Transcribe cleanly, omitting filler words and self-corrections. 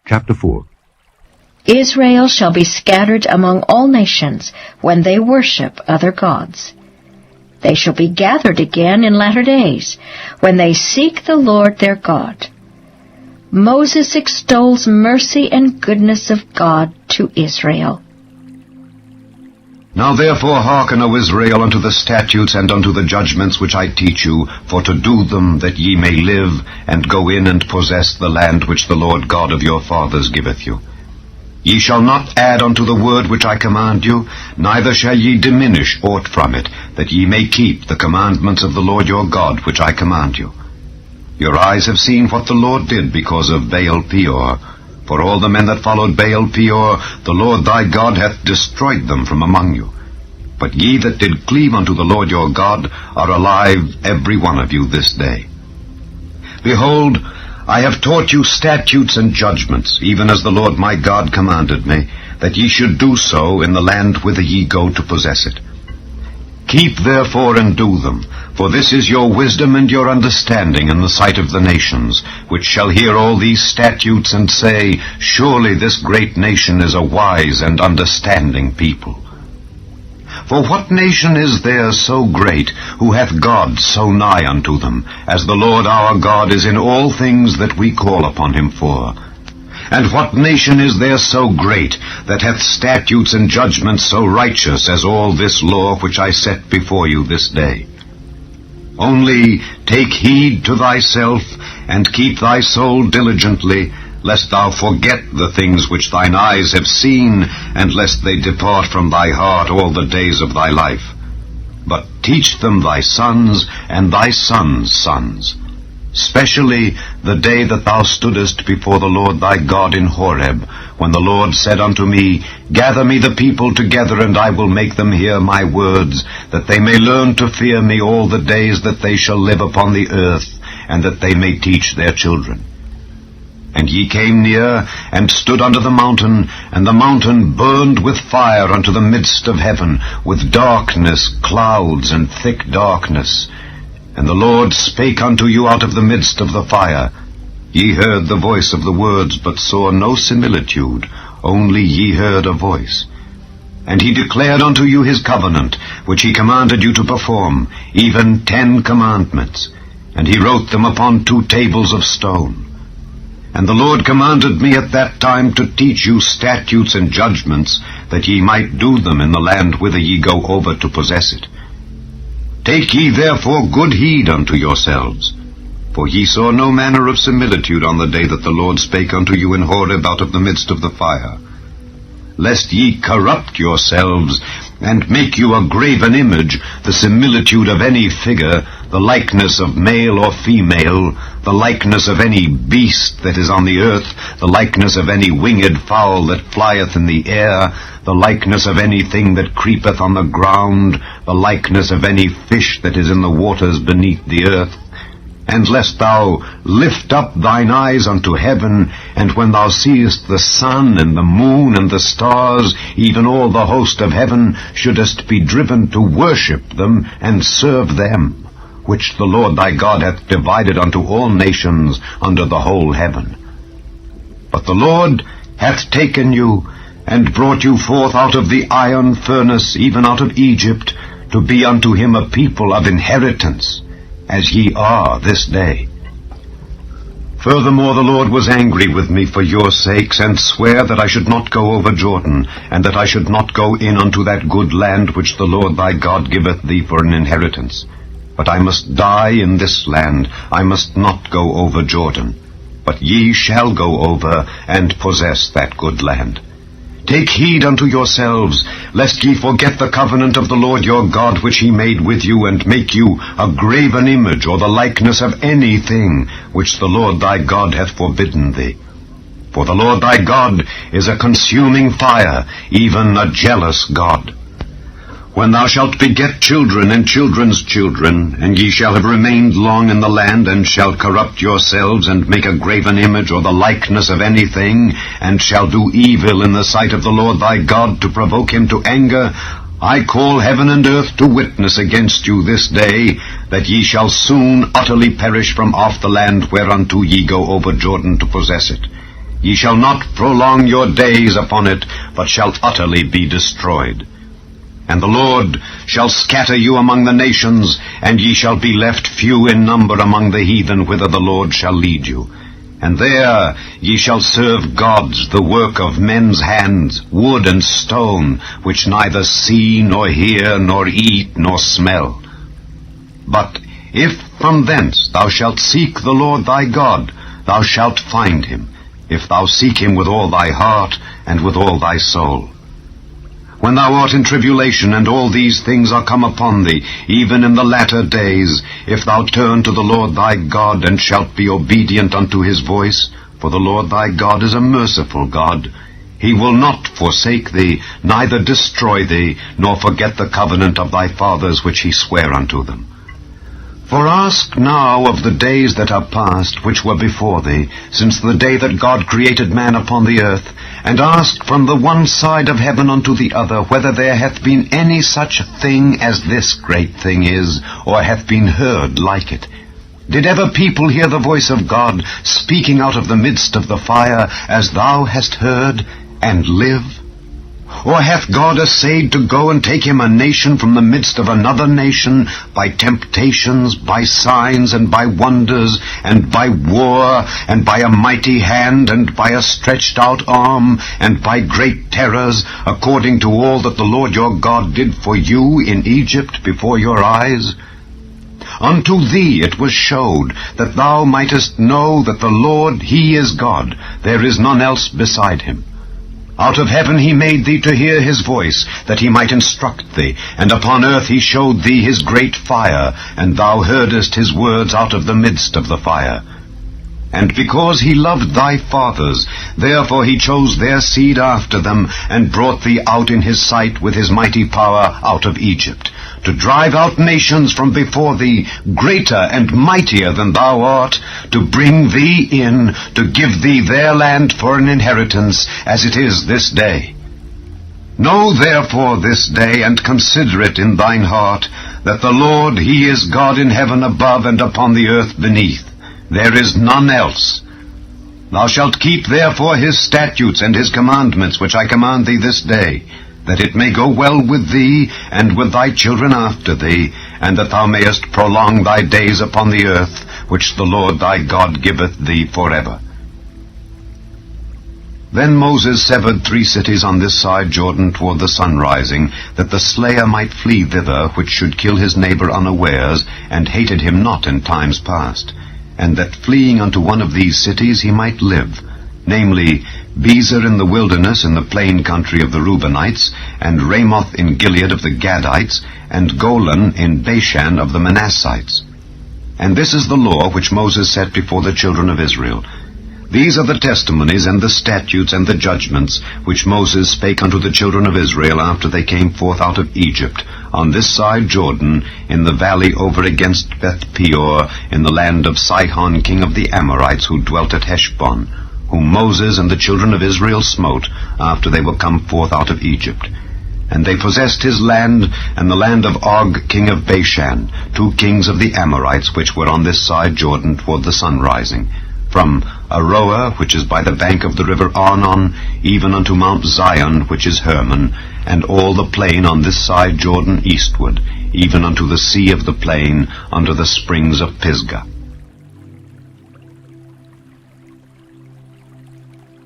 Chapter 4. Israel shall be scattered among all nations when they worship other gods. They shall be gathered again in latter days, when they seek the Lord their God. Moses extols mercy and goodness of God to Israel. Now therefore hearken, O Israel, unto the statutes and unto the judgments which I teach you, for to do them, that ye may live, and go in and possess the land which the Lord God of your fathers giveth you. Ye shall not add unto the word which I command you, neither shall ye diminish aught from it, that ye may keep the commandments of the Lord your God which I command you. Your eyes have seen what the Lord did because of Baal Peor. For all the men that followed Baal Peor, the Lord thy God hath destroyed them from among you. But ye that did cleave unto the Lord your God are alive, every one of you, this day. Behold, I have taught you statutes and judgments, even as the Lord my God commanded me, that ye should do so in the land whither ye go to possess it. Keep therefore and do them, for this is your wisdom and your understanding in the sight of the nations, which shall hear all these statutes and say, Surely this great nation is a wise and understanding people. For what nation is there so great, who hath God so nigh unto them, as the Lord our God is in all things that we call upon him for? And what nation is there so great, that hath statutes and judgments so righteous as all this law which I set before you this day? Only take heed to thyself, and keep thy soul diligently, lest thou forget the things which thine eyes have seen, and lest they depart from thy heart all the days of thy life. But teach them thy sons, and thy sons' sons, specially the day that thou stoodest before the Lord thy God in Horeb, when the Lord said unto me, Gather me the people together, and I will make them hear my words, that they may learn to fear me all the days that they shall live upon the earth, and that they may teach their children. And ye came near, and stood under the mountain, and the mountain burned with fire unto the midst of heaven, with darkness, clouds, and thick darkness. And the Lord spake unto you out of the midst of the fire. Ye heard the voice of the words, but saw no similitude, only ye heard a voice. And he declared unto you his covenant, which he commanded you to perform, even 10 commandments. And he wrote them upon 2 tables of stone. And the Lord commanded me at that time to teach you statutes and judgments, that ye might do them in the land whither ye go over to possess it. Take ye therefore good heed unto yourselves, for ye saw no manner of similitude on the day that the Lord spake unto you in Horeb out of the midst of the fire, lest ye corrupt yourselves, and make you a graven image, the similitude of any figure, the likeness of male or female, the likeness of any beast that is on the earth, the likeness of any winged fowl that flieth in the air, the likeness of anything that creepeth on the ground, the likeness of any fish that is in the waters beneath the earth. And lest thou lift up thine eyes unto heaven, and when thou seest the sun and the moon and the stars, even all the host of heaven, shouldest be driven to worship them and serve them, which the Lord thy God hath divided unto all nations under the whole heaven. But the Lord hath taken you, and brought you forth out of the iron furnace, even out of Egypt, to be unto him a people of inheritance, as ye are this day. Furthermore the Lord was angry with me for your sakes, and sware that I should not go over Jordan, and that I should not go in unto that good land which the Lord thy God giveth thee for an inheritance. But I must die in this land, I must not go over Jordan. But ye shall go over, and possess that good land. Take heed unto yourselves, lest ye forget the covenant of the Lord your God which he made with you, and make you a graven image, or the likeness of anything which the Lord thy God hath forbidden thee. For the Lord thy God is a consuming fire, even a jealous God. When thou shalt beget children and children's children, and ye shall have remained long in the land, and shall corrupt yourselves, and make a graven image or the likeness of anything, and shall do evil in the sight of the Lord thy God to provoke him to anger, I call heaven and earth to witness against you this day, that ye shall soon utterly perish from off the land whereunto ye go over Jordan to possess it. Ye shall not prolong your days upon it, but shall utterly be destroyed. And the Lord shall scatter you among the nations, and ye shall be left few in number among the heathen, whither the Lord shall lead you. And there ye shall serve gods, the work of men's hands, wood and stone, which neither see, nor hear, nor eat, nor smell. But if from thence thou shalt seek the Lord thy God, thou shalt find him, if thou seek him with all thy heart and with all thy soul. When thou art in tribulation, and all these things are come upon thee, even in the latter days, if thou turn to the Lord thy God, and shalt be obedient unto his voice, for the Lord thy God is a merciful God, he will not forsake thee, neither destroy thee, nor forget the covenant of thy fathers which he sware unto them. For ask now of the days that are past, which were before thee, since the day that God created man upon the earth, and ask from the one side of heaven unto the other, whether there hath been any such thing as this great thing is, or hath been heard like it. Did ever people hear the voice of God, speaking out of the midst of the fire, as thou hast heard, and live? Or hath God essayed to go and take him a nation from the midst of another nation, by temptations, by signs, and by wonders, and by war, and by a mighty hand, and by a stretched out arm, and by great terrors, according to all that the Lord your God did for you in Egypt before your eyes? Unto thee it was showed, that thou mightest know that the Lord, he is God, there is none else beside him. Out of heaven he made thee to hear his voice, that he might instruct thee, and upon earth he showed thee his great fire, and thou heardest his words out of the midst of the fire. And because he loved thy fathers, therefore he chose their seed after them, and brought thee out in his sight with his mighty power out of Egypt, to drive out nations from before thee, greater and mightier than thou art, to bring thee in, to give thee their land for an inheritance, as it is this day. Know therefore this day, and consider it in thine heart, that the Lord, he is God in heaven above and upon the earth beneath. There is none else. Thou shalt keep therefore his statutes and his commandments, which I command thee this day, that it may go well with thee, and with thy children after thee, and that thou mayest prolong thy days upon the earth, which the Lord thy God giveth thee forever. Then Moses severed 3 cities on this side Jordan toward the sunrising, that the slayer might flee thither, which should kill his neighbor unawares, and hated him not in times past, and that fleeing unto one of these cities he might live, namely, Bezer in the wilderness in the plain country of the Reubenites, and Ramoth in Gilead of the Gadites, and Golan in Bashan of the Manassites. And this is the law which Moses set before the children of Israel. These are the testimonies and the statutes and the judgments which Moses spake unto the children of Israel after they came forth out of Egypt, on this side Jordan, in the valley over against Beth-peor, in the land of Sihon king of the Amorites, who dwelt at Heshbon, whom Moses and the children of Israel smote after they were come forth out of Egypt. And they possessed his land, and the land of Og king of Bashan, 2 kings of the Amorites, which were on this side Jordan toward the sunrising, from Aroer, which is by the bank of the river Arnon, even unto Mount Zion, which is Hermon, and all the plain on this side Jordan eastward, even unto the sea of the plain, under the springs of Pisgah.